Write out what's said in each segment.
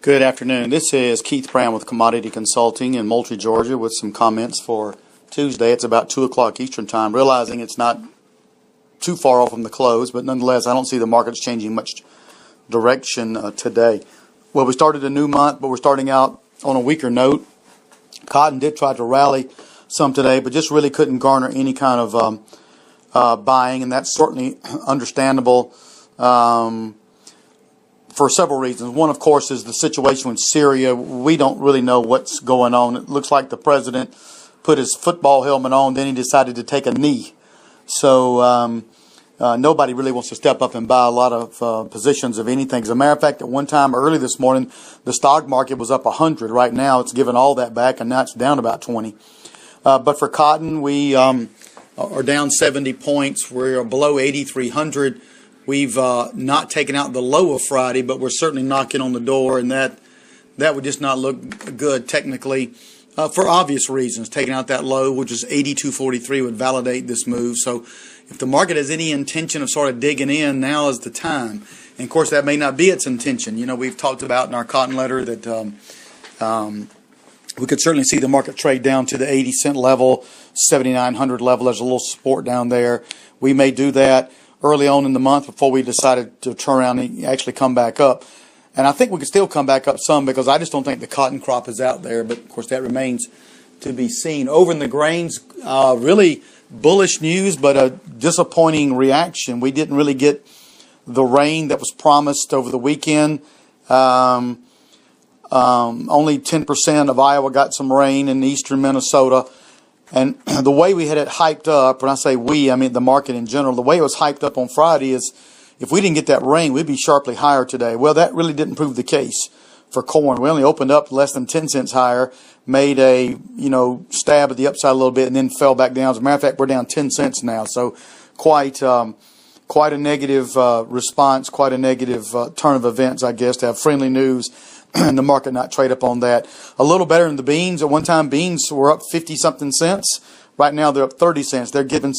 Good afternoon. This is Keith Brown with Commodity Consulting in Moultrie, Georgia, with some comments for Tuesday. It's about 2 o'clock Eastern Time, realizing it's not too far off from the close, but nonetheless, I don't see the markets changing much direction today. Well, we started a new month, but we're starting out on a weaker note. Cotton did try to rally some today, but just really couldn't garner any kind of buying, and that's certainly understandable. For several reasons. One, of course, is the situation with Syria. We don't really know what's going on. It looks like the president put his football helmet on, then he decided to take a knee. So nobody really wants to step up and buy a lot of positions of anything. As a matter of fact, at one time early this morning, the stock market was up 100. Right now, it's given all that back, and now it's down about 20. But for cotton, we are down 70 points. We're below 8,300. We've not taken out the low of Friday, but we're certainly knocking on the door, and that would just not look good technically for obvious reasons. Taking out that low, which is 82.43, would validate this move. So if the market has any intention of sort of digging in, now is the time. And, of course, that may not be its intention. You know, we've talked about in our cotton letter that we could certainly see the market trade down to the 80-cent level, 7,900 level. There's a little support down there. We may do that early on in the month before we decided to turn around and actually come back up. And I think we can still come back up some because I just don't think the cotton crop is out there. But, of course, that remains to be seen. Over in the grains, really bullish news, but a disappointing reaction. We didn't really get the rain that was promised over the weekend. Only 10% of Iowa got some rain in eastern Minnesota. And the way we had it hyped up, when I say we, I mean the market in general, the way it was hyped up on Friday is if we didn't get that rain, we'd be sharply higher today. Well, that really didn't prove the case for corn. We only opened up less than 10 cents higher, made a, stab at the upside a little bit, and then fell back down. As a matter of fact, we're down 10 cents now. So quite a negative response, quite a negative turn of events, I guess, to have friendly news and the market not trade up on that. A little better than the beans. At one time, beans were up 50-something cents. Right now, they're up 30 cents. They're giving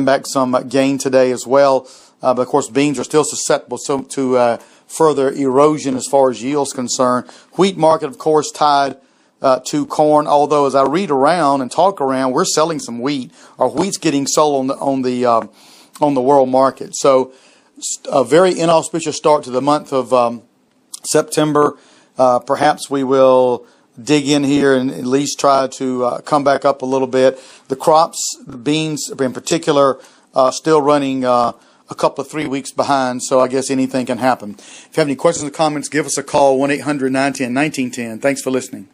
back some gain today as well. But of course, beans are still susceptible to further erosion as far as yield's concerned. Wheat market, of course, tied to corn. Although, as I read around and talk around, we're selling some wheat. Our wheat's getting sold on the world market. So, a very inauspicious start to the month of September. Perhaps we will dig in here and at least try to come back up a little bit. The crops, the beans in particular, still running a couple of 3 weeks behind, so I guess anything can happen. If you have any questions or comments, give us a call, 1-800-910-1910. Thanks for listening.